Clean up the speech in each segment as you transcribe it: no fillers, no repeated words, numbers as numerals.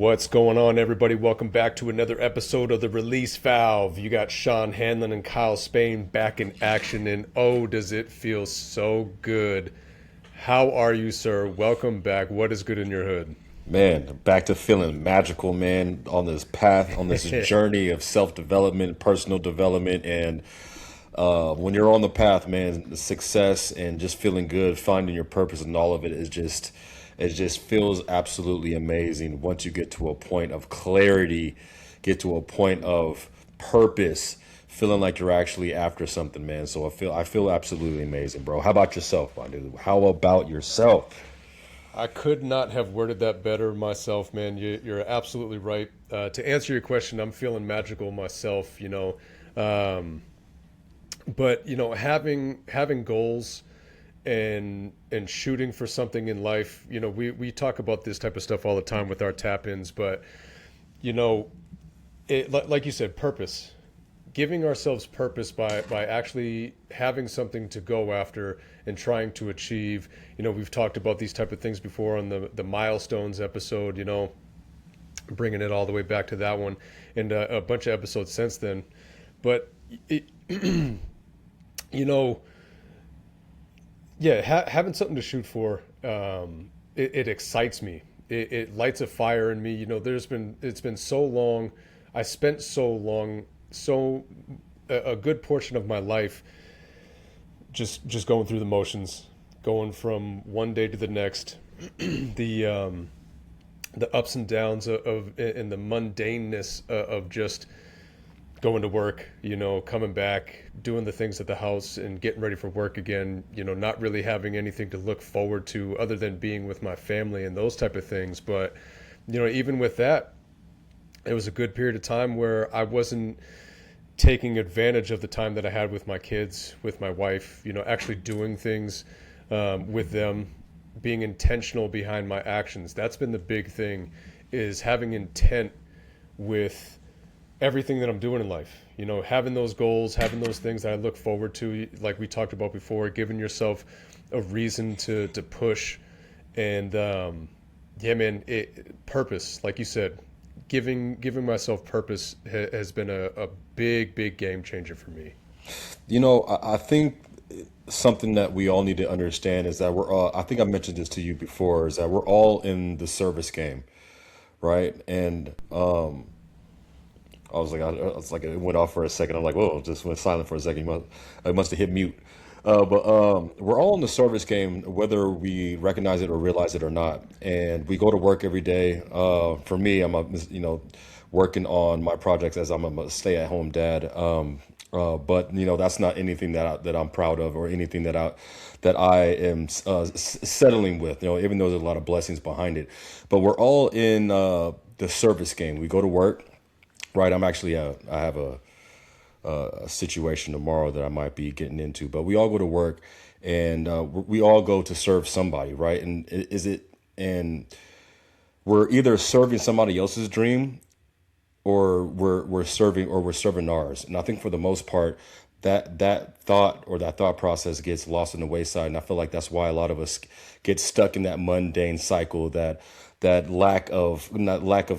What's going on, everybody? Welcome back to another episode of the Release Valve. You got Sean Hanlon and Kyle Spain back in action, and oh, does it feel so good. How are you, sir? Welcome back. What is good in your hood? Man, back to feeling magical, man, on this path, on this journey of self-development, personal development, and when you're on the path, man, the success and just feeling good, finding your purpose and all of it it just feels absolutely amazing once you get to a point of clarity, get to a point of purpose, feeling like you're actually after something, man. So I feel absolutely amazing, bro. How about yourself, my dude? How about yourself? I could not have worded that better myself, man. You're absolutely right. To answer your question, I'm feeling magical myself, Um, but having goals and shooting for something in life, we talk about this type of stuff all the time with our tap-ins, but you know, like you said, purpose. Giving ourselves purpose by actually having something to go after and trying to achieve. We've talked about these type of things before on the milestones episode, bringing it all the way back to that one and a bunch of episodes since then. But it, you know, yeah, having something to shoot for, it excites me. It lights a fire in me. It's been so long. I spent so long, so a good portion of my life just going through the motions, going from one day to the next, the the ups and downs of and the mundaneness of just going to work, coming back, doing the things at the house and getting ready for work again, not really having anything to look forward to other than being with my family and those type of things. But, even with that, it was a good period of time where I wasn't taking advantage of the time that I had with my kids, with my wife, actually doing things with them, being intentional behind my actions. That's been the big thing, is having intent with everything that I'm doing in life. Having those goals, having those things that I look forward to, like we talked about before, giving yourself a reason to push. And yeah, man, purpose, like you said, giving myself purpose has been a big game changer for me. I think something that we all need to understand is that I think I mentioned this to you before, is that we're all in the service game, right? And I was like, it went off for a second. I'm like, whoa, just went silent for a second. I must have hit mute. But we're all in the service game, whether we recognize it or realize it or not. And we go to work every day. For me, working on my projects as I'm a stay-at-home dad. But that's not anything that I'm proud of or anything that I am settling with. Even though there's a lot of blessings behind it. But we're all in the service game. We go to work. Right, I have a situation tomorrow that I might be getting into, but we all go to work, and we all go to serve somebody, right? And we're either serving somebody else's dream, or we're serving ours. And I think for the most part, that thought process gets lost in the wayside. And I feel like that's why a lot of us get stuck in that mundane cycle, that lack of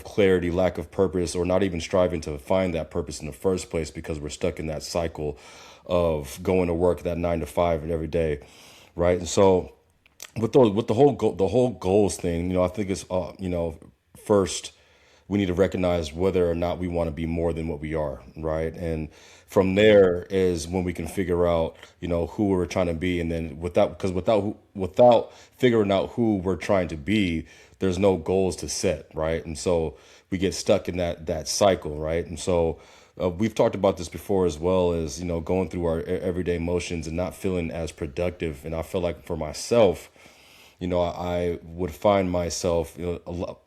clarity, lack of purpose, or not even striving to find that purpose in the first place, because we're stuck in that cycle of going to work, that 9 to 5 and every day, right? And so with the whole goals thing, I think it's first we need to recognize whether or not we want to be more than what we are, right? And from there is when we can figure out, who we're trying to be. And then without figuring out who we're trying to be, there's no goals to set, right? And so we get stuck in that cycle, right? And so we've talked about this before, as well as, going through our everyday motions and not feeling as productive. And I feel like for myself, I would find myself, a lot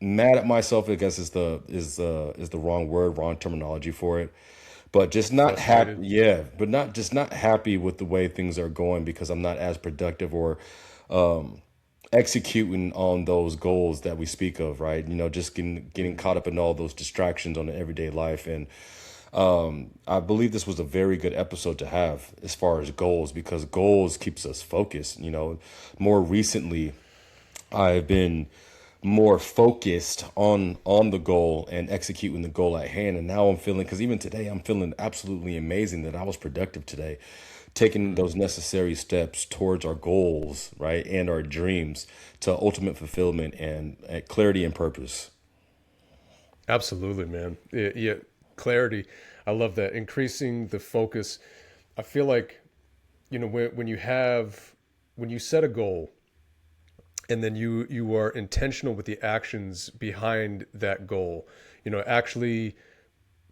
mad at myself, I guess is the wrong word, wrong terminology for it. But just not happy, Frustrated. yeah. But not happy with the way things are going, because I'm not as productive or executing on those goals that we speak of, right? Just getting caught up in all those distractions on the everyday life. And I believe this was a very good episode to have as far as goals, because goals keeps us focused. More recently, I've been more focused on the goal and executing the goal at hand. And now I'm feeling, because even today I'm feeling absolutely amazing that I was productive today, taking those necessary steps towards our goals, right, and our dreams to ultimate fulfillment and clarity and purpose. Absolutely, man. Yeah, clarity. I love that. Increasing the focus. I feel like, when you have, when you set a goal and then you are intentional with the actions behind that goal, actually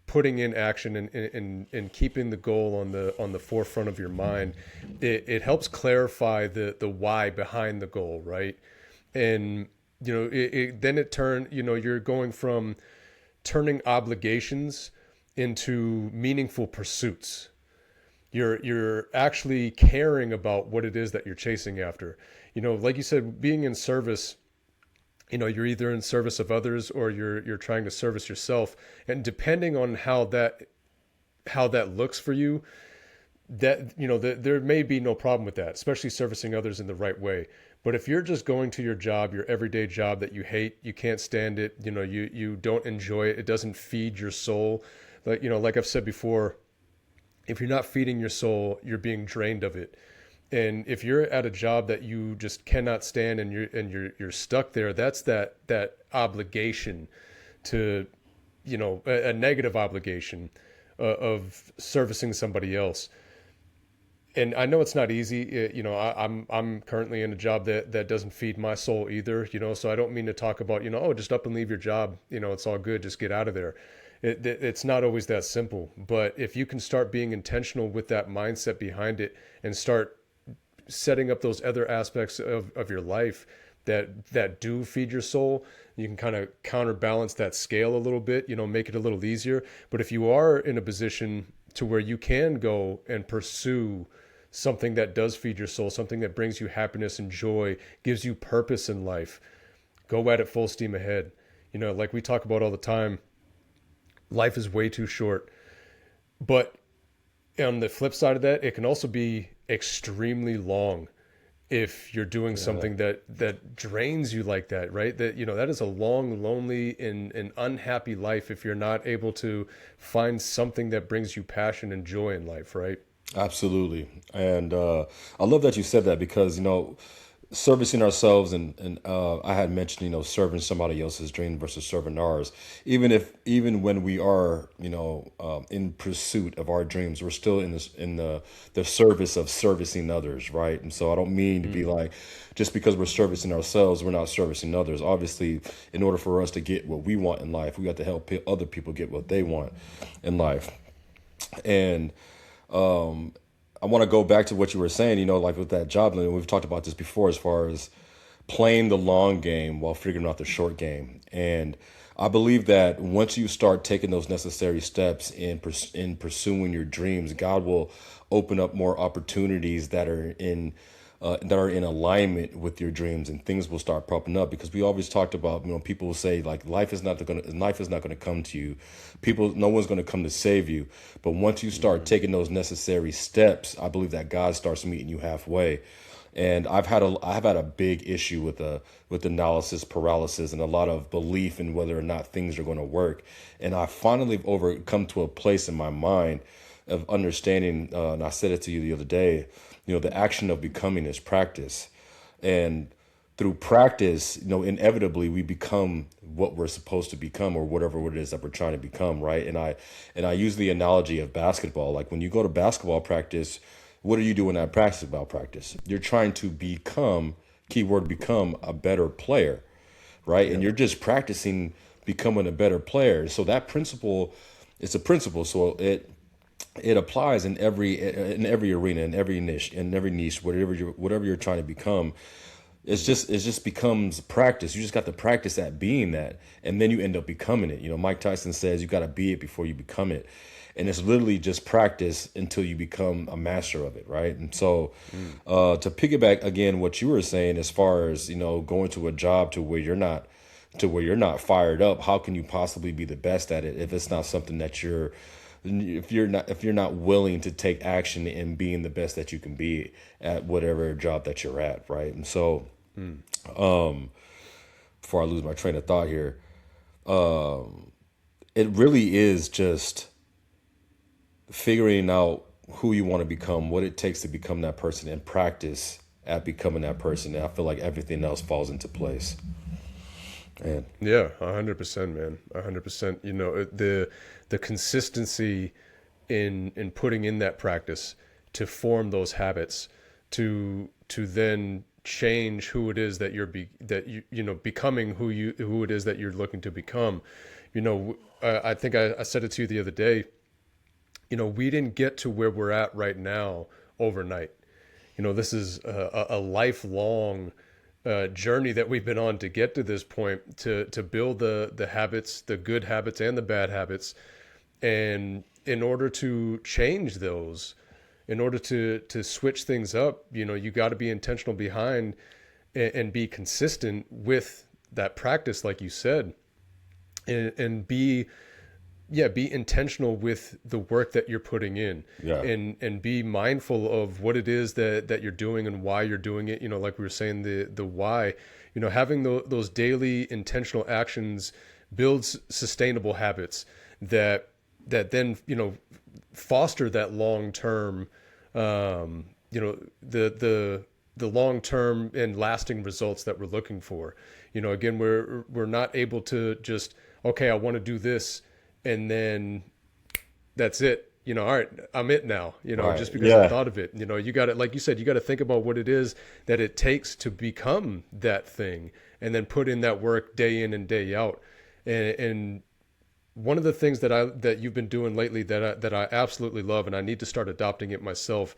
putting in action and keeping the goal on the forefront of your mind, it helps clarify the why behind the goal, right? And then it turn you're going from turning obligations into meaningful pursuits. You're actually caring about what it is that you're chasing after. Like you said, being in service, you're either in service of others or you're trying to service yourself. And depending on how that looks for you, that there may be no problem with that, especially servicing others in the right way. But if you're just going to your job, your everyday job that you hate, you can't stand it, you don't enjoy it, it doesn't feed your soul. Like I've said before, if you're not feeding your soul, you're being drained of it. And if you're at a job that you just cannot stand and you're stuck there, that's that obligation to, a negative obligation of servicing somebody else. And I know it's not easy. I'm currently in a job that doesn't feed my soul either. So I don't mean to talk about, oh, just up and leave your job. It's all good. Just get out of there. It's not always that simple. But if you can start being intentional with that mindset behind it and start setting up those other aspects of your life that do feed your soul, you can kind of counterbalance that scale a little bit, make it a little easier. But if you are in a position to where you can go and pursue something that does feed your soul, something that brings you happiness and joy, gives you purpose in life, go at it full steam ahead. Like we talk about all the time, life is way too short. But on the flip side of that, it can also be extremely long if you're doing Yeah. something that drains you like that, right? That is a long, lonely, and unhappy life if you're not able to find something that brings you passion and joy in life, right? Absolutely. And I love that you said that because, servicing ourselves and I had mentioned, serving somebody else's dream versus serving ours. Even when we are, in pursuit of our dreams, we're still in the service of servicing others, right? And so I don't mean to be like, just because we're servicing ourselves, we're not servicing others. Obviously, in order for us to get what we want in life, we got to help other people get what they want in life. And I want to go back to what you were saying, like with that job, and we've talked about this before as far as playing the long game while figuring out the short game. And I believe that once you start taking those necessary steps in pursuing your dreams, God will open up more opportunities that are in alignment with your dreams, and things will start popping up. Because we always talked about, people will say like life is not gonna come to you. No one's gonna come to save you. But once you start taking those necessary steps, I believe that God starts meeting you halfway. And I've had a big issue with analysis paralysis and a lot of belief in whether or not things are going to work. And I finally overcome to a place in my mind of understanding. And I said it to you the other day. The action of becoming is practice, and through practice, inevitably we become what we're supposed to become, or whatever it is that we're trying to become, right? And I use the analogy of basketball. Like when you go to basketball practice, what are you doing at basketball practice? You're trying to become, keyword become, a better player, right? And Yep. you're just practicing becoming a better player. So that principle, it's a principle. So it applies in every arena, in every niche, whatever you're trying to become. It just becomes practice. You just got to practice at being that, and then you end up becoming it. Mike Tyson says you got to be it before you become it, and it's literally just practice until you become a master of it, right? And so, Mm. to piggyback again what you were saying, as far as going to a job to where you're not fired up, how can you possibly be the best at it if it's not something that if you're not willing to take action in being the best that you can be at whatever job that you're at, right? And so Mm. before I lose my train of thought here, it really is just figuring out who you want to become, what it takes to become that person, and practice at becoming that person. And I feel like everything else falls into place. And Yeah, 100%, man. 100%. The consistency in putting in that practice to form those habits, to then change who it is that that becoming who it is that you're looking to become. I think I said it to you the other day. We didn't get to where we're at right now overnight. This is a lifelong journey that we've been on to get to this point, to build the habits, the good habits and the bad habits. And in order to change those, in order to switch things up, you got to be intentional behind, and be consistent with that practice, like you said, and be intentional with the work that you're putting in, yeah, and be mindful of what it is that you're doing and why you're doing it. Like we were saying, the why. Having those daily intentional actions builds sustainable habits that then foster that long term, the long term and lasting results that we're looking for. Again, we're not able to just, okay, I want to do this, and then that's it. All right, I'm it now. right, Just because I yeah, thought of it. You got to, like you said, you got to think about what it is that it takes to become that thing, and then put in that work day in and day out. And one of the things that you've been doing lately that I absolutely love, and I need to start adopting it myself,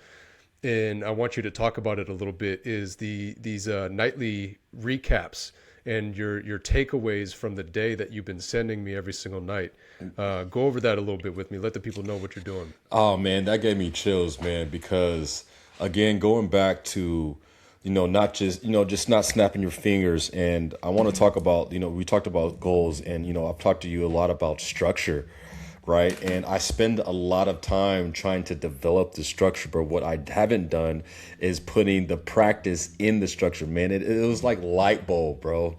and I want you to talk about it a little bit, is these nightly recaps and your takeaways from the day that you've been sending me every single night. Go over that a little bit with me. Let the people know what you're doing. oh man, that gave me chills, man, because again, going back to, not just, just not snapping your fingers. And I want to talk about, we talked about goals, and, I've talked to you a lot about structure, right? And I spend a lot of time trying to develop the structure, but what I haven't done is putting the practice in the structure, man. It was like light bulb, bro.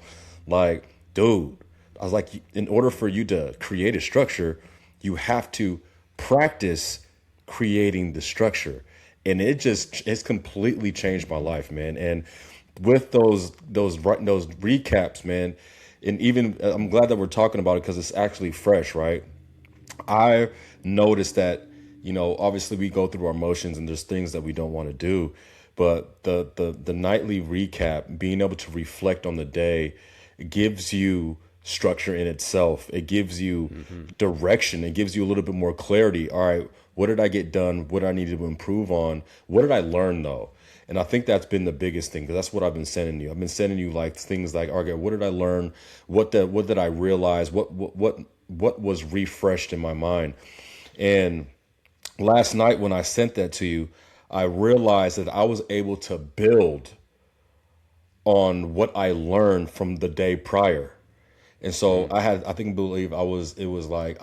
Like, dude, I was like, in order for you to create a structure, you have to practice creating the structure. And it's completely changed my life, man. And with those recaps, man, and even I'm glad that we're talking about it because it's actually fresh, right? I noticed that, obviously we go through our motions and there's things that we don't want to do, but the nightly recap, being able to reflect on the day, gives you structure in itself. It gives you direction. It gives you a little bit more clarity. All right, what did I get done? What do I need to improve on? What did I learn though? And I think that's been the biggest thing, because that's what I've been sending you. I've been sending you like things like, okay, what did I learn? What did I realize? What was refreshed in my mind? And last night when I sent that to you, I realized that I was able to build on what I learned from the day prior. And so I think, believe it was like,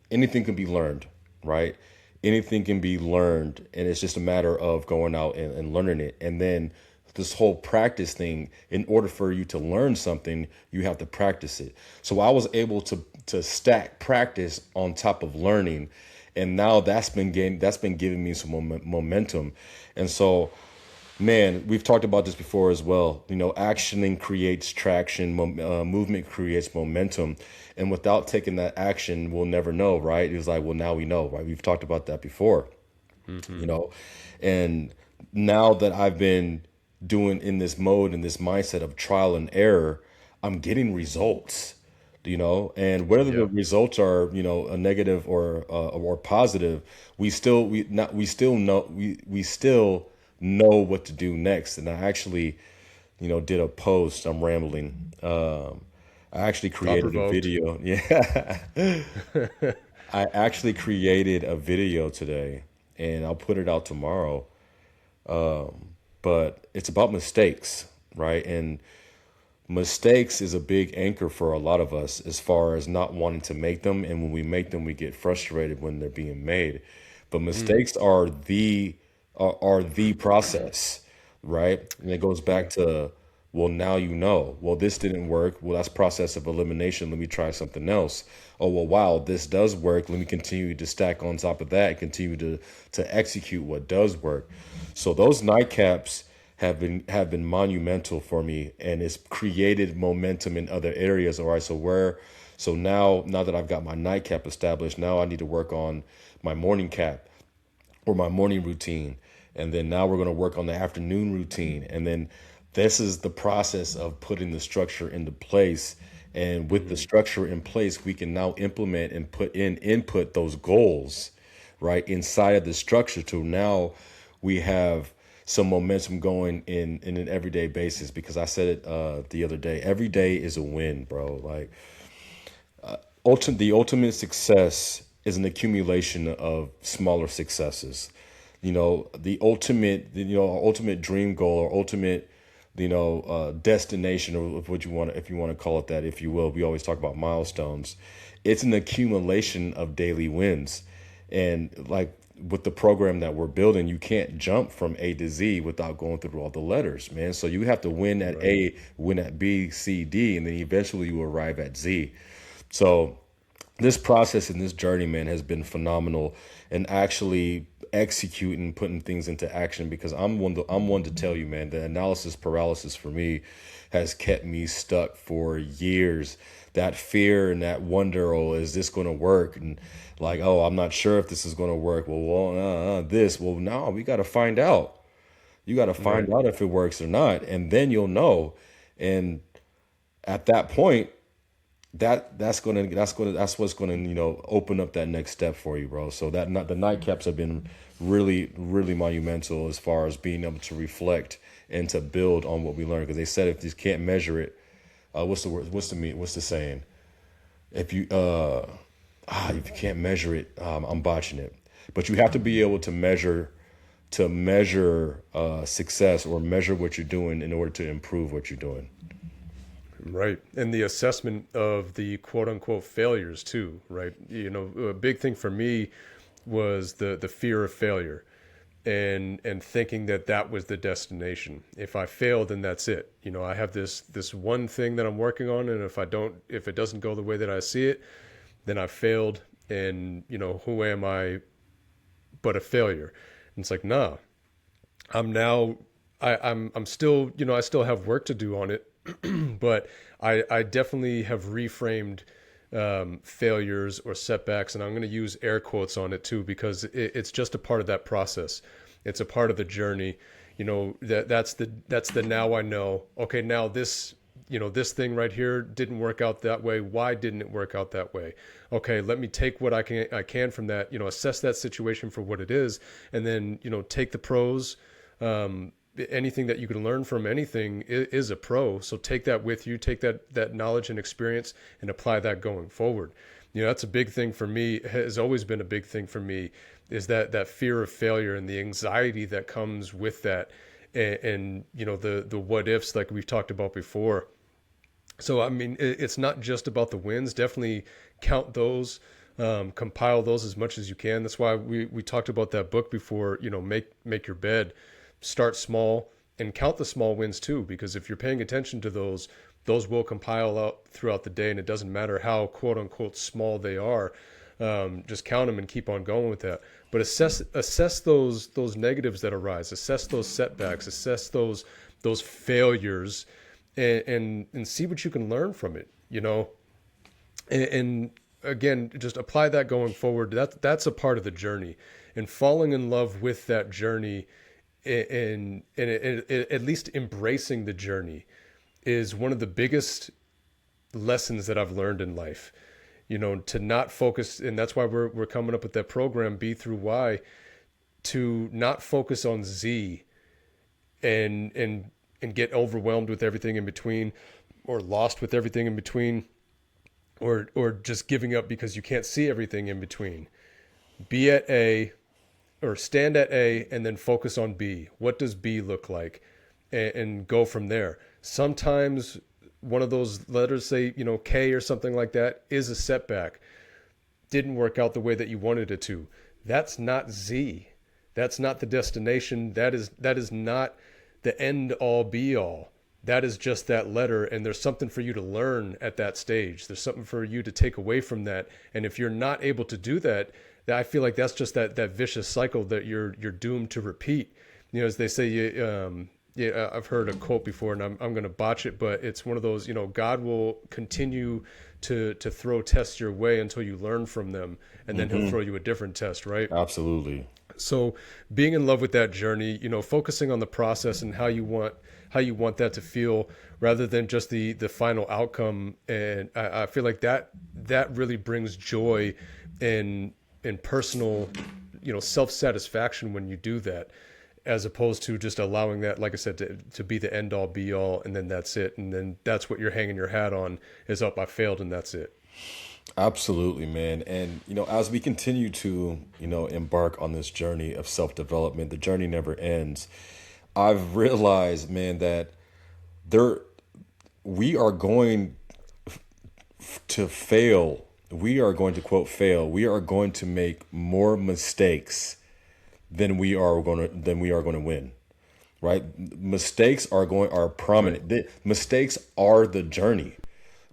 anything can be learned, right? Anything can be learned. And it's just a matter of going out and learning it. And then this whole practice thing, in order for you to learn something, you have to practice it. So I was able to stack practice on top of learning. And now that's been giving me some momentum. And so, man, we've talked about this before as well. Actioning creates traction, movement creates momentum. And without taking that action, we'll never know, right? It's like, well, now we know, right? We've talked about that before, you know? And now that I've been doing in this mode, in this mindset of trial and error, I'm getting results, and whether the Yeah. results are, a negative or positive, we still know what to do next. And I actually, did a post. I'm rambling. I actually Thought created a provoked. video. Yeah, I actually created a video today, and I'll put it out tomorrow. But it's about mistakes, right? And mistakes is a big anchor for a lot of us, as far as not wanting to make them. And when we make them, we get frustrated when they're being made. But mistakes are the process, right? And it goes back to Well, now you know. Well, this didn't work. Well, that's process of elimination. Let me try something else. Oh, well, wow, this does work. Let me continue to stack on top of that and continue to execute what does work. So those nightcaps have been monumental for me, and it's created momentum in other areas. All right, so now that I've got my nightcap established, now I need to work on my morning cap or my morning routine. And then now we're going to work on the afternoon routine. And then this is the process of putting the structure into place. And with the Mm-hmm. structure in place, we can now implement and input those goals right inside of the structure to now we have some momentum going in an everyday basis, because I said it the other day, every day is a win, bro. Like the ultimate success is an accumulation of smaller successes. Ultimate dream goal or ultimate, destination, or what you want, if you want to call it that, if you will. We always talk about milestones. It's an accumulation of daily wins, and like with the program that we're building, you can't jump from A to Z without going through all the letters, man. So you have to win at Right. A, win at B, C, D, and then eventually you arrive at Z. So this process and this journey, man, has been phenomenal, and actually executing, putting things into action. Because I'm one to tell you, man, the analysis paralysis for me has kept me stuck for years. That fear and that wonder, oh, is this going to work? And like, oh, I'm not sure if this is going to work. This. Well, no, we got to find out. You got to Right. find out if it works or not, and then you'll know. And at that point, that's what's gonna open up that next step for you, bro. So that not the nightcaps have been really really monumental as far as being able to reflect and to build on what we learned, because they said if you can't measure it, what's the word, what's the saying, if you can't measure it, I'm botching it, but you have to be able to measure success, or measure what you're doing in order to improve what you're doing. Right. And the assessment of the quote unquote failures too, right? A big thing for me was the fear of failure, and thinking that that was the destination. If I fail, then that's it. I have this one thing that I'm working on, and if it doesn't go the way that I see it, then I failed, and who am I but a failure? And it's like, nah, I'm now I'm still, I still have work to do on it, but I definitely have reframed failures or setbacks, and I'm going to use air quotes on it too, because it's just a part of that process. It's a part of the journey. That's the now I know. Okay, now this thing right here didn't work out that way. Why didn't it work out that way? Okay, let me take what I can from that. Assess that situation for what it is, and then take the pros. Anything that you can learn from anything is a pro. So take that with you, take that knowledge and experience, and apply that going forward. That's a big thing for me, has always been a big thing for me, is that fear of failure and the anxiety that comes with that, and the what ifs, like we've talked about before. So I mean, it's not just about the wins. Definitely count those, compile those as much as you can. That's why we talked about that book before. Make your bed, start small, and count the small wins too. Because if you're paying attention to those will compile out throughout the day, and it doesn't matter how quote unquote small they are. Just count them and keep on going with that. But assess those negatives that arise. Assess those setbacks. Assess those failures, and see what you can learn from it. And again, just apply that going forward. That's a part of the journey, and falling in love with that journey, and at least embracing the journey is one of the biggest lessons that I've learned in life. To not focus, and that's why we're coming up with that program B through Y, to not focus on Z, and get overwhelmed with everything in between, or lost with everything in between, or just giving up because you can't see everything in between. Be at A, or stand at A, and then focus on B. What does B look like? And go from there. Sometimes one of those letters, say, K or something like that, is a setback. Didn't work out the way that you wanted it to. That's not Z. That's not the destination. That is not the end all be all. that is just that letter, and there's something for you to learn at that stage. There's something for you to take away from that. And if you're not able to do that, I feel like that's just that vicious cycle that you're doomed to repeat. As they say, yeah, I've heard a quote before, and I'm going to botch it, but it's one of those, God will continue to throw tests your way until you learn from them, and then he'll throw you a different test, right? Absolutely. So being in love with that journey, focusing on the process and how you want that to feel rather than just the final outcome. And I feel like that really brings joy in personal, self-satisfaction when you do that, as opposed to just allowing that, like I said, to be the end all be all, and then that's it. And then that's what you're hanging your hat on is, I failed and that's it. Absolutely, man. And, as we continue to, embark on this journey of self development, the journey never ends. I've realized, man, that there, we are going to fail. We are going to quote fail. We are going to make more mistakes than we are going to win. Right? Mistakes are Right. prominent. Mistakes are the journey.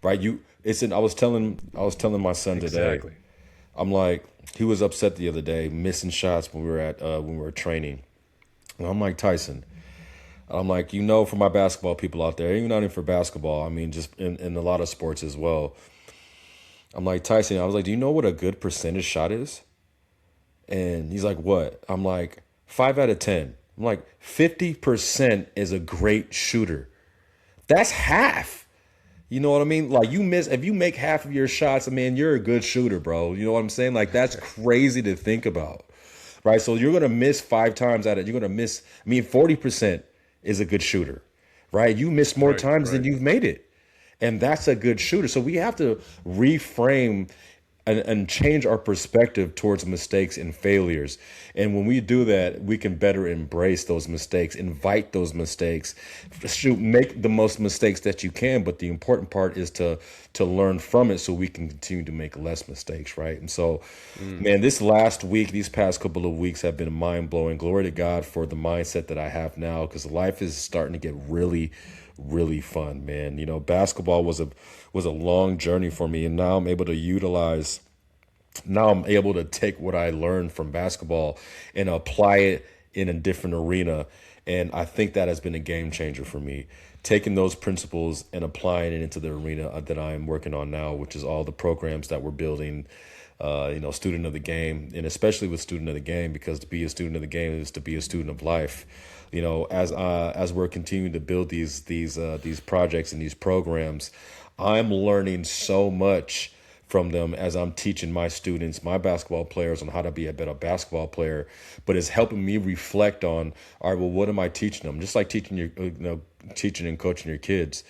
Right? I was telling my son today. Exactly. I'm like, he was upset the other day, missing shots when we were training. And I'm like, Tyson, I'm like, for my basketball people out there, even not even for basketball, I mean, just in a lot of sports as well. I'm like, Tyson, I was like, do you know what a good percentage shot is? And he's like, what? I'm like, 5 out of 10. I'm like, 50% is a great shooter. That's half. You know what I mean? Like, if you make half of your shots, I mean, you're a good shooter, bro. You know what I'm saying? Like, that's crazy to think about, right? So you're gonna miss 5 times out of you're gonna miss. I mean, 40% is a good shooter, right? You miss more Right. times than Right. you've made it, and that's a good shooter. So we have to reframe and change our perspective towards mistakes and failures. And when we do that, we can better embrace those mistakes, invite those mistakes, shoot, make the most mistakes that you can. But the important part is to learn from it so we can continue to make less mistakes, right? And so, Mm. man, this last week, these past couple of weeks have been mind blowing. Glory to God for the mindset that I have now, because life is starting to get really, really fun, man. Basketball was a long journey for me, and now I'm able to take what I learned from basketball and apply it in a different arena. And I think that has been a game changer for me. Taking those principles and applying it into the arena that I'm working on now, which is all the programs that we're building, student of the game, and especially with student of the game, because to be a student of the game is to be a student of life. As we're continuing to build these projects and these programs, I'm learning so much from them as I'm teaching my students, my basketball players, on how to be a better basketball player. But it's helping me reflect on, all right, well, what am I teaching them? Just like teaching and coaching your kids.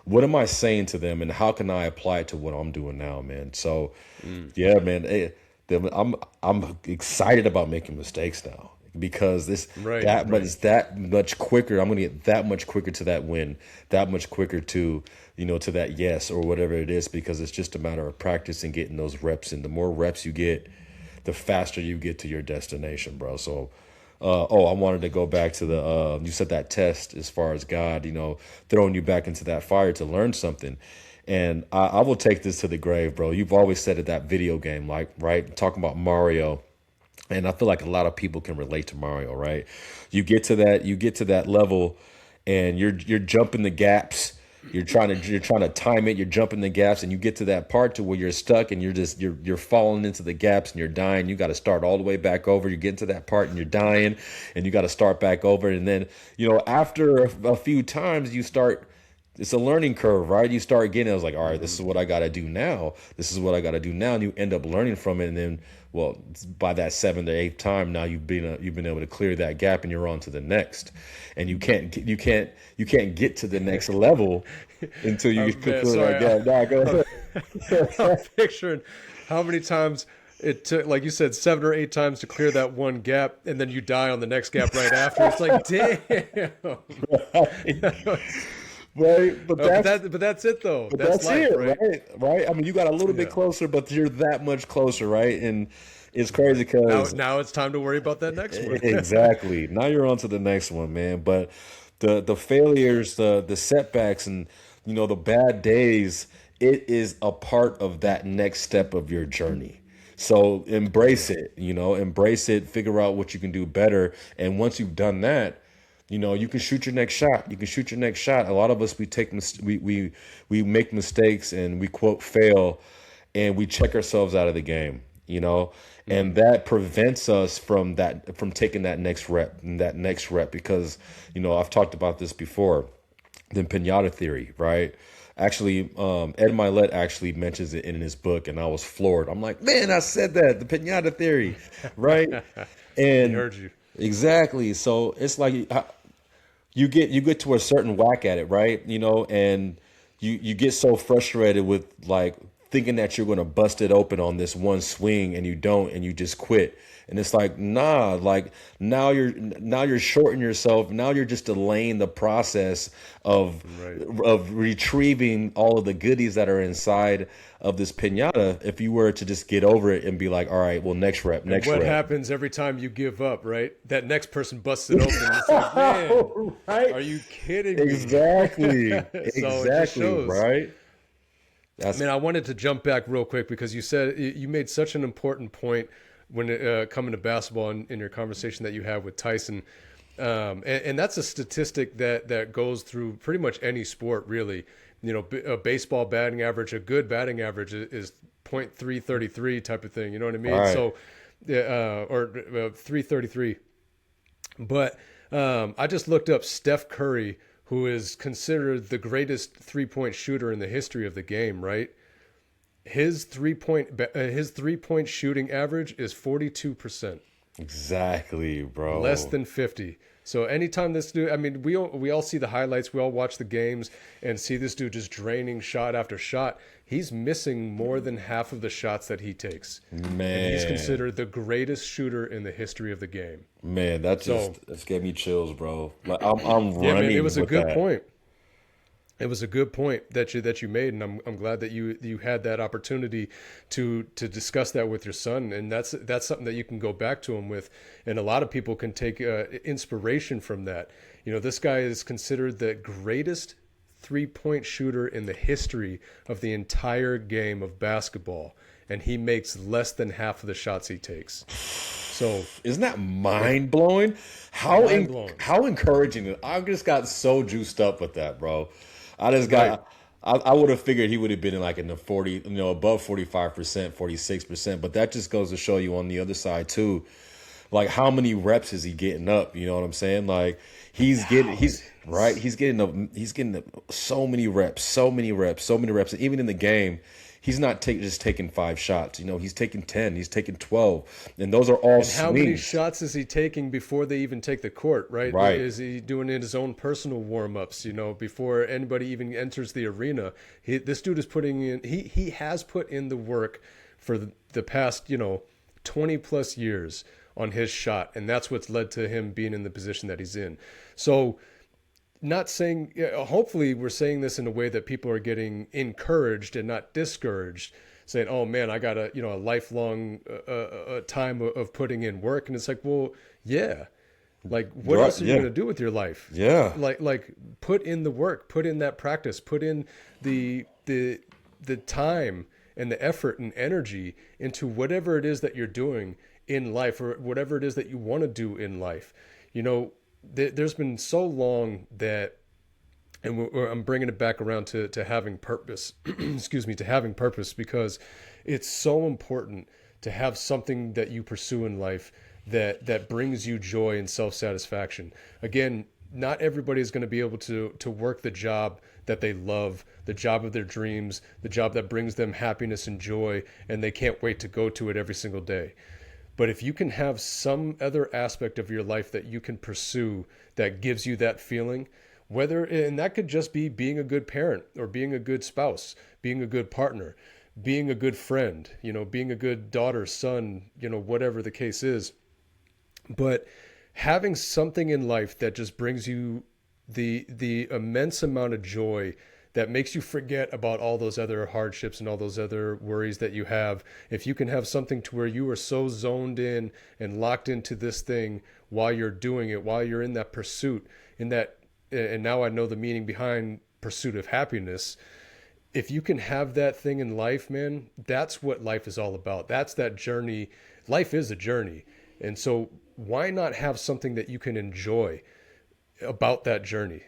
What am I saying to them, and how can I apply it to what I'm doing now, man? So, Mm. yeah, man, I'm excited about making mistakes now, because Right. but Right. it's that much quicker. I'm gonna get that much quicker to that win, that much quicker to that yes or whatever it is, because it's just a matter of practice and getting those reps. And the more reps you get, the faster you get to your destination, bro. So, I wanted to go back to you said that test as far as God, throwing you back into that fire to learn something. And I will take this to the grave, bro. You've always said it, that video game, like, right? Talking about Mario. And I feel like a lot of people can relate to Mario, right? You get to that level, and you're jumping the gaps. You're trying to time it. You're jumping the gaps, and you get to that part to where you're stuck, and you're falling into the gaps, and you're dying. You got to start all the way back over. You get to that part, and you're dying, and you got to start back over. And then, after a few times, you start. It's a learning curve, right? You start getting, I was like, all right, this Hmm. is what I got to do now. This is what I got to do now. And you end up learning from it. And then, well, by that seventh or eighth time, now you've been able to clear that gap, and you're on to the next. And you can't get to the next level until you Man, clear that sorry. gap. Nah, go I'm, I'm ahead. picturing how many times it took, like you said, 7 or 8 times to clear that one gap, and then you die on the next gap right after. It's like, damn. Right, but But that's that's it though. but That's that's life, it, right? right? Right. I mean, you got a little bit Yeah. closer, but you're that much closer, right? And it's crazy Now because now it's time to worry about that next one. exactly. Now you're on to the next one, man. But the failures, the setbacks, and the bad days, it is a part of that next step of your journey. So embrace it, embrace it, figure out what you can do better. And once you've done that, you can shoot your next shot. You can shoot your next shot. A lot of us, we make mistakes and we quote fail, and we check ourselves out of the game, and that prevents us from taking that next rep because I've talked about this before, the pinata theory, right? Actually, Ed Milet actually mentions it in his book, and I was floored. I'm like, man, I said that, the pinata theory, right? He And heard you. exactly. So it's like you get to a certain whack at it, right? And you get so frustrated with like thinking that you're going to bust it open on this one swing, and you don't, and you just quit. And it's like, nah, like now you're shorting yourself. Now you're just delaying the process of Right. of retrieving all of the goodies that are inside of this pinata. If you were to just get over it and be like, all right, well, next rep, And next what rep. happens every time you give up, right? That next person busts it open. It's like, man, Right? are you kidding me? Exactly. So it just Exactly, shows. right? That's Man, I wanted to jump back real quick because you made such an important point when coming to basketball in your conversation that you have with Tyson, and that's a statistic that goes through pretty much any sport, really. A baseball batting average, a good batting average is .333 type of thing. You know what I mean? right. So, or 333. But I just looked up Steph Curry, who is considered the greatest 3-point shooter in the history of the game, right? His 3-point shooting average is 42%, Exactly, less bro. than 50. So anytime this dude, I mean, we all see the highlights, we all watch the games and see this dude just draining shot after shot. He's missing more than half of the shots that he takes, and he's Man, considered the greatest shooter in the history of the game. man, that So just gave me chills, bro. Like I'm yeah, man, it running was a with good that. point. It was a good point that you made, and I'm glad that you had that opportunity to discuss that with your son, and that's something that you can go back to him with, and a lot of people can take inspiration from that. This guy is considered the greatest 3-point shooter in the history of the entire game of basketball, and he makes less than half of the shots he takes. So Isn't that if mind blowing? How mind blowing, how encouraging! I just got so juiced up with that, bro. I just right? got. I would have figured he would have been in like in the 40, above 45%, 46%. But that just goes to show you on the other side too, like how many reps is he getting up? You know what I'm saying? Like he's right. Thousands. He's getting so many reps, so many reps, so many reps. And even in the game, he's not just taking 5 shots. He's taking 10, he's taking 12, and those are all And how many swings. shots is he taking before they even take the court, right? Right. Is he doing in his own personal warm-ups, before anybody even enters the arena? This dude is putting in, he has put in the work for the past, 20 plus years on his shot. And that's what's led to him being in the position that he's in. So, not saying, hopefully we're saying this in a way that people are getting encouraged and not discouraged, saying, oh man, I got a lifelong time of putting in work. And it's like, well, yeah, like what Right. else are you Yeah. going to do with your life? Yeah. Like put in the work, put in that practice, put in the time and the effort and energy into whatever it is that you're doing in life, or whatever it is that you want to do in life. You know, there's been so long that, and I'm bringing it back around to having purpose, excuse me, to having purpose, because it's so important to have something that you pursue in life that brings you joy and self-satisfaction. Again, not everybody is going to be able to work the job that they love, the job of their dreams, the job that brings them happiness and joy, and they can't wait to go to it every single day. But if you can have some other aspect of your life that you can pursue that gives you that feeling, and that could just be being a good parent, or being a good spouse, being a good partner, being a good friend, being a good daughter, son, whatever the case is. But having something in life that just brings you the immense amount of joy, that makes you forget about all those other hardships and all those other worries that you have. If you can have something to where you are so zoned in and locked into this thing while you're doing it, while you're in that pursuit, in that and now I know the meaning behind pursuit of happiness. If you can have that thing in life, man, that's what life is all about. That's that journey. Life is a journey. And so why not have something that you can enjoy about that journey?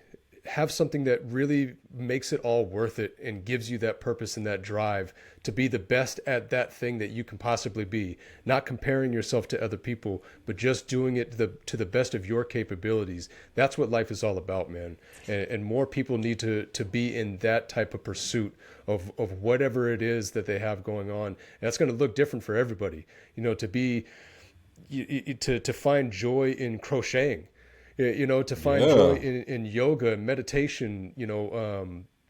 Have something that really makes it all worth it and gives you that purpose and that drive to be the best at that thing that you can possibly be. Not comparing yourself to other people, but just doing it to the best of your capabilities. That's what life is all about, man. And more people need to be in that type of pursuit of whatever it is that they have going on. And that's going to look different for everybody. You know, to be to find joy in crocheting, to find joy Yeah. in yoga and meditation,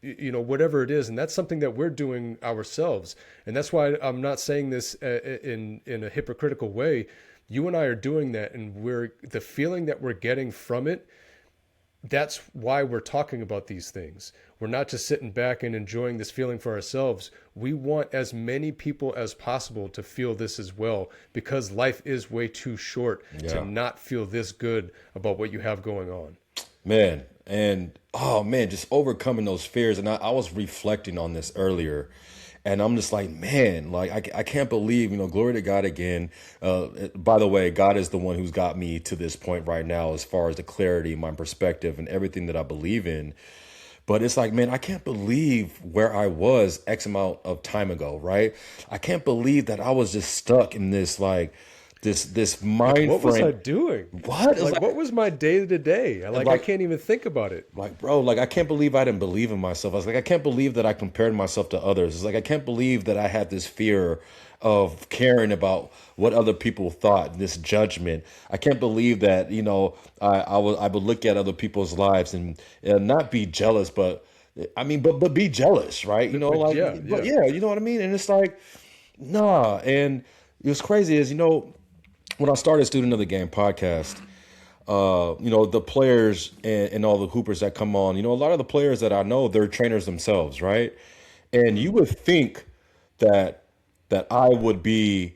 whatever it is. And that's something that we're doing ourselves. And that's why I'm not saying this in a hypocritical way. You and I are doing that, and the feeling that we're getting from it, that's why we're talking about these things. We're not just sitting back and enjoying this feeling for ourselves. We want as many people as possible to feel this as well, because life is way too short to Yeah. not feel this good about what you have going on. Man, and oh man, just overcoming those fears. And I was reflecting on this earlier, and I'm just like, man, like I can't believe, glory to God again. By the way, God is the one who's got me to this point right now as far as the clarity, my perspective, and everything that I believe in. But it's like, man, I can't believe where I was X amount of time ago, right? I can't believe that I was just stuck in this this Like, mind what was I frame. doing? What? It's Like, what was my day to day? Like, I like can't even think about it. bro, like I can't believe I didn't believe in myself. I was like, I can't believe that I compared myself to others. It's like I can't believe that I had this fear of caring about what other people thought, this judgment. I can't believe that, I would look at other people's lives and not be jealous, but I mean, but be jealous, right? But yeah, But yeah. yeah, you know what I mean? And it's like, nah. And what's crazy is, when I started Student of the Game podcast, the players and all the hoopers that come on, a lot of the players that I know, they're trainers themselves, right? And you would think that I would be,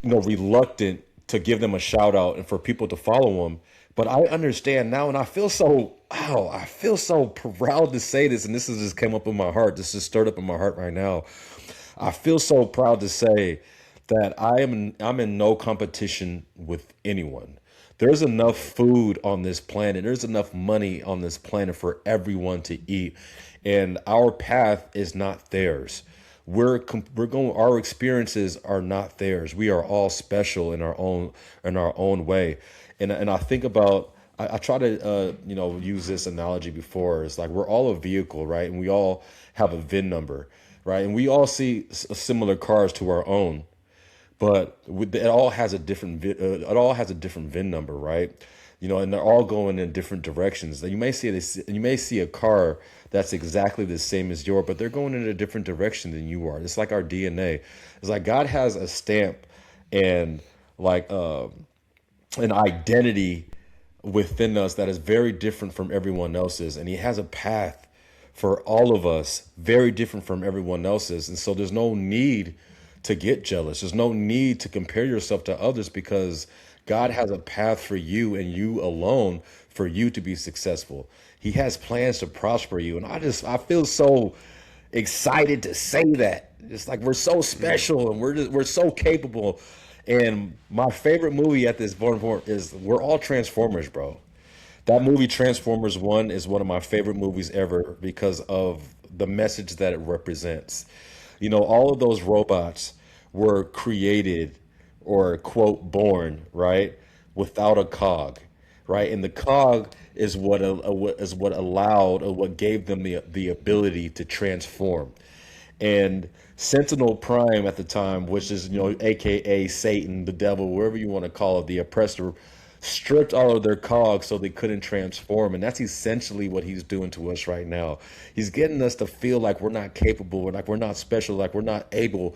reluctant to give them a shout out and for people to follow them. But I understand now, and I feel so, wow, I feel so proud to say this, and this has just came up in my heart. This is stirred up in my heart right now. I feel so proud to say that I'm in no competition with anyone. There's enough food on this planet. There's enough money on this planet for everyone to eat, and our path is not theirs. We're going. Our experiences are not theirs. We are all special in our own way, and I think about. I try to use this analogy before. It's like we're all a vehicle, right? And we all have a VIN number, right? And we all see similar cars to our own, but it all has a it all has a different VIN number, right? And they're all going in different directions. You may see this, you may see a car that's exactly the same as yours, but they're going in a different direction than you are. It's like our DNA. It's like God has a stamp and like an identity within us that is very different from everyone else's, and He has a path for all of us very different from everyone else's. And so there's no need to get jealous. There's no need to compare yourself to others, because God has a path for you and you alone for you to be successful. He has plans to prosper you. And I feel so excited to say that. It's like we're so special and we're so capable. And my favorite movie at this point is we're all Transformers, bro. That movie Transformers 1 is one of my favorite movies ever because of the message that it represents. All of those robots were created or quote born, right, without a cog, right? And the cog is what allowed or what gave them the ability to transform. And Sentinel Prime at the time, which is, AKA Satan, the devil, wherever you want to call it, the oppressor, stripped all of their cogs so they couldn't transform. And that's essentially what he's doing to us right now. He's getting us to feel like we're not capable, like we're not special, like we're not able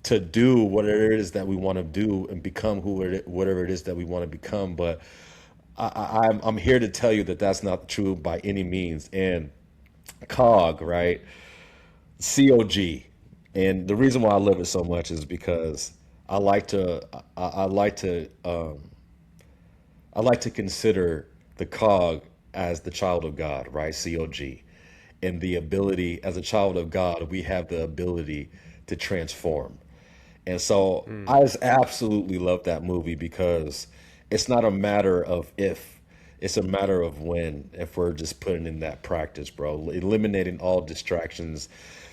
to do whatever it is that we want to do and become whatever it is that we want to become. But I'm here to tell you that that's not true by any means. And cog, right? COG. And the reason why I love it so much is because I like to I like to consider the cog as the child of God, right? COG. And the ability, as a child of God, we have the ability to transform. And so Mm. I just absolutely love that movie because it's not a matter of if, it's a matter of when, if we're just putting in that practice, bro. Eliminating all distractions,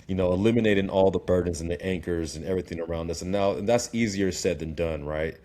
eliminating all the burdens and the anchors and everything around us. And that's easier said than done, right?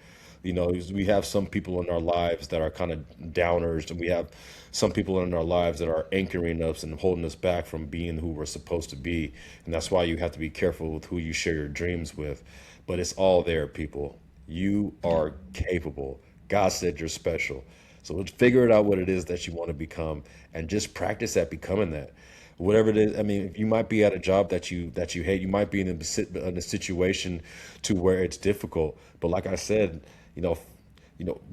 We have some people in our lives that are kind of downers, and we have some people in our lives that are anchoring us and holding us back from being who we're supposed to be. And that's why you have to be careful with who you share your dreams with. But it's all there, people. You are capable. God said you're special. So let's figure it out what it is that you want to become and just practice at becoming that. Whatever it is, I mean, you might be at a job that you hate. You might be in a situation to where it's difficult. But like I said, you know,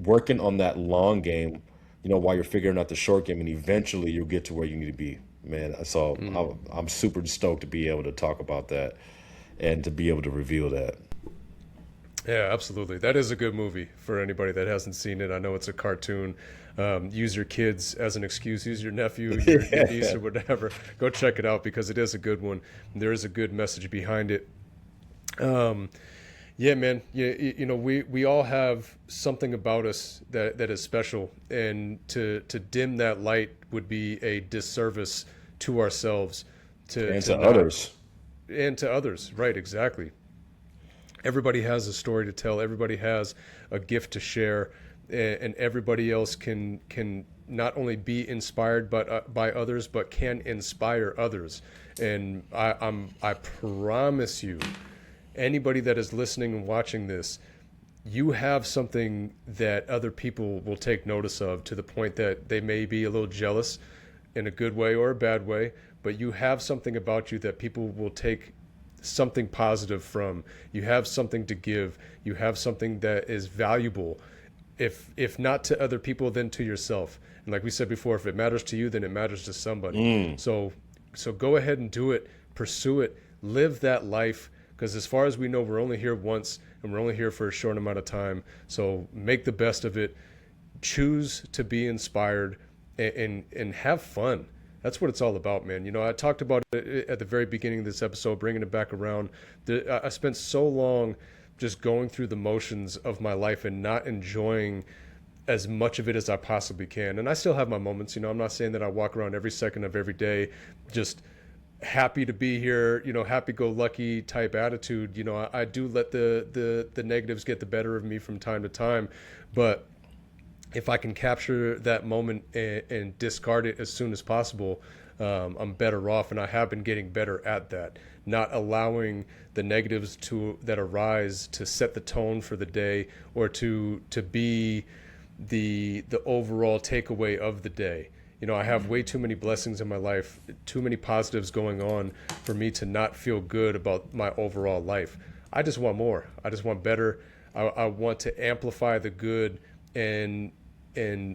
working on that long game, while you're figuring out the short game, and eventually you'll get to where you need to be, man. So Mm. I'm super stoked to be able to talk about that and to be able to reveal that. Yeah, absolutely. That is a good movie for anybody that hasn't seen it. I know it's a cartoon. Use your kids as an excuse. Use your nephew, your niece, Yeah. or whatever. Go check it out because it is a good one. There is a good message behind it. Um, yeah, man. Yeah, we all have something about us that is special, and to dim that light would be a disservice to ourselves, And to to not, others. and to others. Right? Exactly. Everybody has a story to tell. Everybody has a gift to share, and everybody else can not only be inspired but by others, but can inspire others. And I promise you, anybody that is listening and watching this, you have something that other people will take notice of to the point that they may be a little jealous in a good way or a bad way, but you have something about you that people will take something positive from. You have something to give. You have something that is valuable. If not to other people, then to yourself. And like we said before, if it matters to you, then it matters to somebody. Mm. So go ahead and do it, pursue it, live that life, because as far as we know, we're only here once and we're only here for a short amount of time. So make the best of it. Choose to be inspired, and have fun. That's what it's all about, man. I talked about it at the very beginning of this episode, bringing it back around. I spent so long just going through the motions of my life and not enjoying as much of it as I possibly can. And I still have my moments. I'm not saying that I walk around every second of every day just happy to be here, happy go lucky type attitude. I do let the negatives get the better of me from time to time, but if I can capture that moment and discard it as soon as possible, I'm better off. And I have been getting better at that, not allowing the negatives that arise to set the tone for the day, or to be the overall takeaway of the day. I have way too many blessings in my life, too many positives going on for me to not feel good about my overall life. I just want more. I just want better. I want to amplify the good and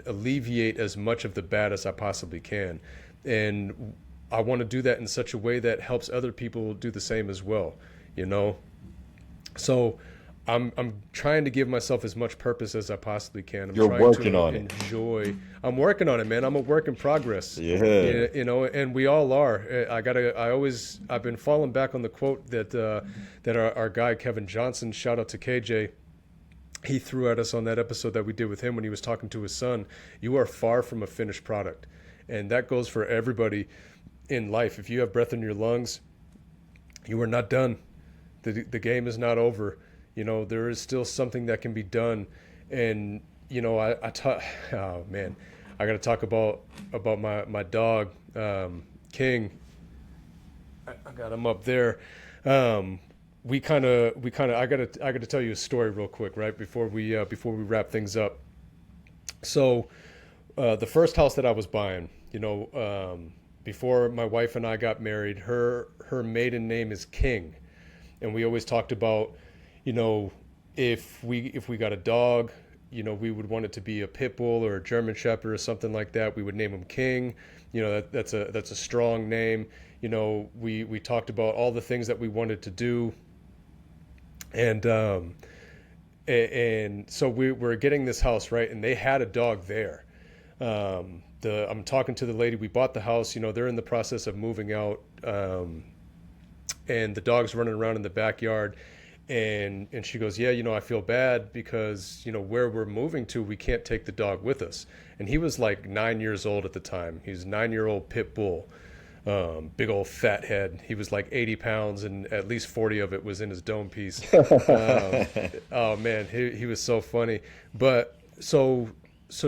alleviate as much of the bad as I possibly can. And I want to do that in such a way that helps other people do the same as well, you know? So I'm trying to give myself as much purpose as I possibly can. I'm You're trying working to on it. enjoy. I'm working on it, man. I'm a work in progress. Yeah. And we all are. I've been falling back on the quote that our guy Kevin Johnson, shout out to KJ, he threw at us on that episode that we did with him when he was talking to his son. You are far from a finished product. And that goes for everybody in life. If you have breath in your lungs, you are not done. The game is not over. There is still something that can be done. And, oh man, I got to talk about my dog, King. I got him up there. I gotta tell you a story real quick, right before we wrap things up. So, the first house that I was buying, before my wife and I got married, her maiden name is King, and we always talked about, you know, if we got a dog, we would want it to be a pit bull or a German Shepherd or something like that. We would name him King. That's a strong name. We talked about all the things that we wanted to do, and so we were getting this house, right, and they had a dog there. The I'm talking to the lady. We bought the house. They're in the process of moving out, and the dog's running around in the backyard. And she goes, yeah, I feel bad because where we're moving to, we can't take the dog with us. And he was like 9 years old at the time. He was a 9-year-old pit bull, big old fat head. He was like 80 pounds, and at least 40 of it was in his dome piece. Oh man, he was so funny. But so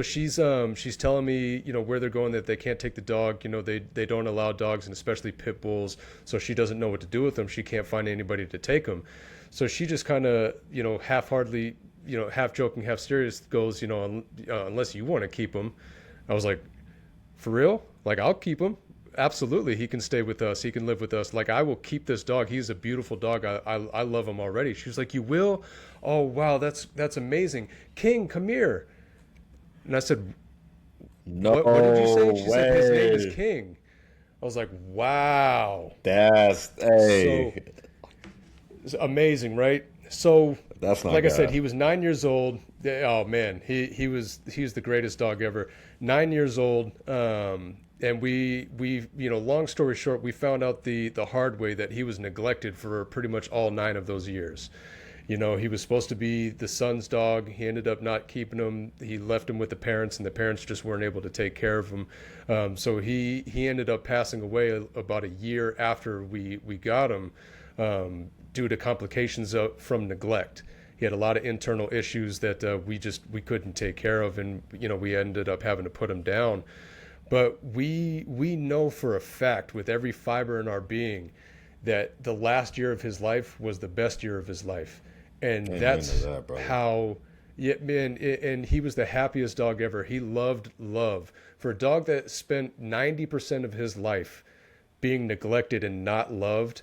she's telling me where they're going, that they can't take the dog. They don't allow dogs, and especially pit bulls. So she doesn't know what to do with them. She can't find anybody to take them. So she just kind of half-heartedly, half joking, half serious, goes, unless you want to keep him. I was like, for real? Like, I'll keep him. Absolutely, he can stay with us. He can live with us. Like, I will keep this dog. He's a beautiful dog. I love him already. She was like, you will? Oh wow, that's amazing. King, come here. And I said, No what did you say? She said, his name is way. King. I was like, wow. That's So hey, it's amazing, right? So, that's not like I said, God. he was 9 years old. Oh man, he's the greatest dog ever. 9 years old, and we long story short, we found out the hard way that he was neglected for pretty much all 9 of those years. He was supposed to be the son's dog. He ended up not keeping him. He left him with the parents, and the parents just weren't able to take care of him. So he ended up passing away about a year after we got him, due to complications from neglect. He had a lot of internal issues that we couldn't take care of, and we ended up having to put him down. But we know for a fact, with every fiber in our being, that the last year of his life was the best year of his life. And Amen to that's that, brother. how, yeah, man. And he was the happiest dog ever. He loved love. For a dog that spent 90% of his life being neglected and not loved,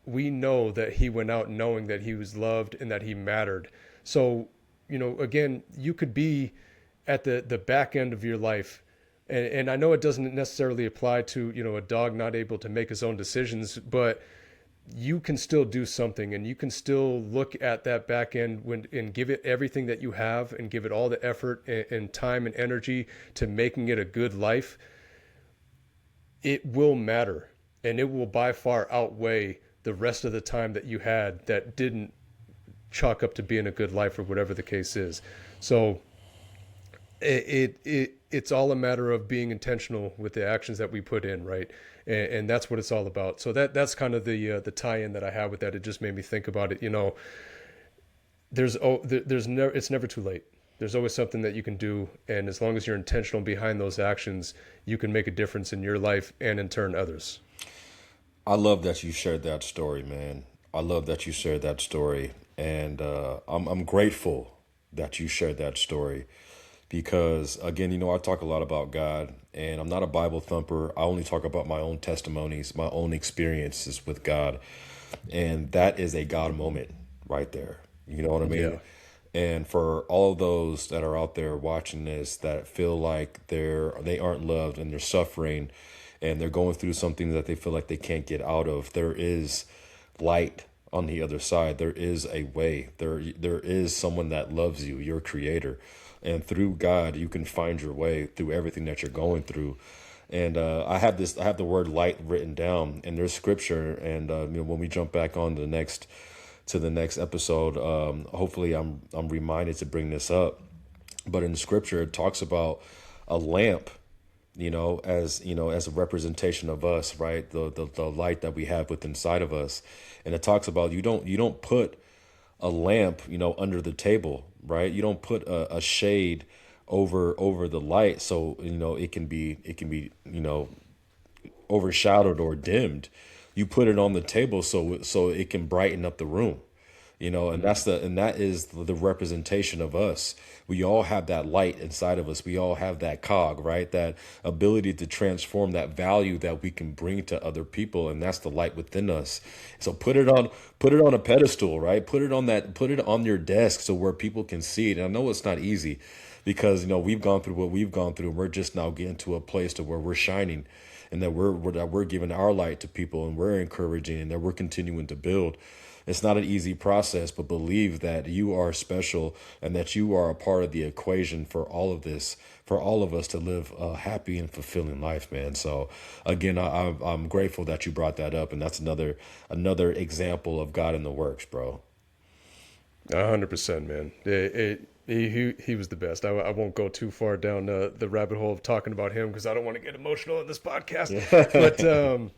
we know that he went out knowing that he was loved and that he mattered. So, again, you could be at the back end of your life. And I know it doesn't necessarily apply to, a dog not able to make his own decisions, but you can still do something, and you can still look at that back end and give it everything that you have, and give it all the effort and time and energy to making it a good life. It will matter, and it will by far outweigh the rest of the time that you had that didn't chalk up to being a good life, or whatever the case is. So it's all a matter of being intentional with the actions that we put in, right? And that's what it's all about. So that's kind of the tie-in that I have with that. It just made me think about it. There's never it's never too late. There's always something that you can do, and as long as you're intentional behind those actions, you can make a difference in your life and in turn others. I love that you shared that story, man. I love that you shared that story, and I'm grateful that you shared that story because, again, I talk a lot about God, and I'm not a Bible thumper. I only talk about my own testimonies, my own experiences with God, and that is a God moment right there. You know what I Yeah. mean? And for all of those that are out there watching this that feel like they aren't loved and they're suffering and they're going through something that they feel like they can't get out of, there is light on the other side. There is a way. There is someone that loves you, your creator. And through God, you can find your way through everything that you're going through. And I have the word light written down, and there's scripture. And when we jump back on to the next episode, hopefully I'm reminded to bring this up. But in scripture, it talks about a lamp, as a representation of us, right? The light that we have within inside of us. And it talks about you don't put a lamp, under the table, right? You don't put a shade over the light so it can be overshadowed or dimmed. You put it on the table so it can brighten up the room. And that is the representation of us. We all have that light inside of us. We all have that cog, right? That ability to transform, that value that we can bring to other people, and that's the light within us. So put it on a pedestal, right? Put it on your desk so where people can see it. And I know it's not easy because we've gone through what we've gone through, and we're just now getting to a place to where we're shining, and that we're giving our light to people, and we're encouraging, and that we're continuing to build. It's not an easy process, but believe that you are special and that you are a part of the equation for all of this, for all of us to live a happy and fulfilling life, man. So again, I'm grateful that you brought that up, and that's another example of God in the works, bro. 100%, man. He was the best. I won't go too far down the rabbit hole of talking about him because I don't want to get emotional in this podcast. But Yeah.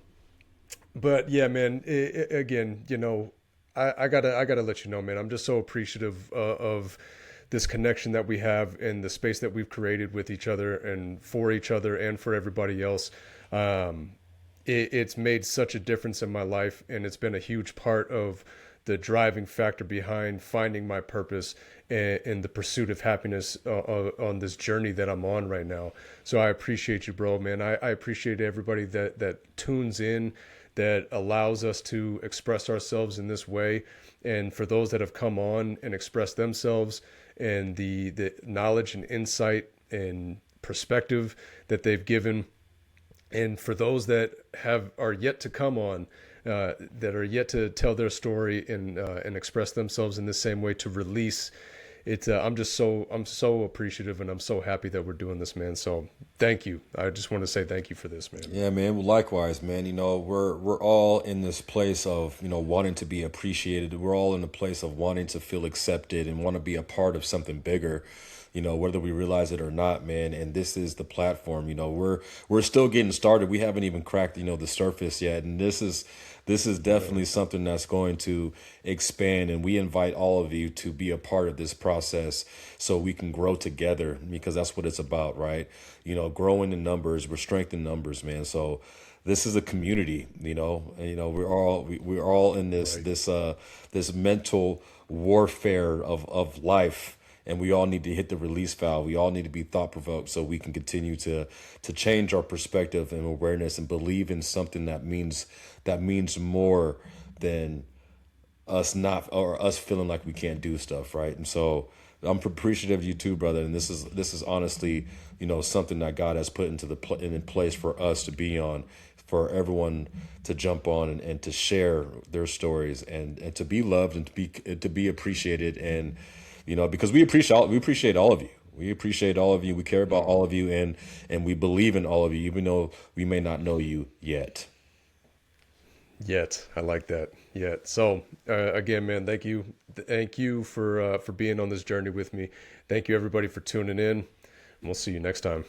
but yeah, man. Again, I gotta let you know, man. I'm just so appreciative of this connection that we have and the space that we've created with each other and for each other and for everybody else. Um, it's made such a difference in my life, and it's been a huge part of the driving factor behind finding my purpose and the pursuit of happiness on this journey that I'm on right now. So I appreciate you, bro, man. I appreciate everybody that tunes in, that allows us to express ourselves in this way. And for those that have come on and expressed themselves and the knowledge and insight and perspective that they've given, and for those that are yet to come on, that are yet to tell their story and express themselves in the same way, to release it. I'm so appreciative, and I'm so happy that we're doing this, man. So thank you. I just want to say thank you for this, man. Yeah, man. Well, likewise, man. We're all in this place of wanting to be appreciated. We're all in a place of wanting to feel accepted and want to be a part of something bigger. Whether we realize it or not, man. And this is the platform. We're still getting started. We haven't even cracked the surface yet, and this is definitely something that's going to expand. And we invite all of you to be a part of this process so we can grow together, because that's what it's about, right? Growing in numbers, we're strength in numbers, man. So this is a community, and, we're all in this Right. this mental warfare of life, and we all need to hit the release valve. We all need to be thought provoked so we can continue to change our perspective and awareness and believe in something that means more than us not, or us feeling like we can't do stuff, right? And so I'm appreciative of you too, brother. And this is honestly, something that God has put in place for us to be on, for everyone to jump on and to share their stories and to be loved and to be appreciated. And because we appreciate all of you. We appreciate all of you. We care about all of you, and we believe in all of you, even though we may not know you yet. Yet, I like that. Yet. So again, man, thank you for being on this journey with me. Thank you, everybody, for tuning in, and we'll see you next time.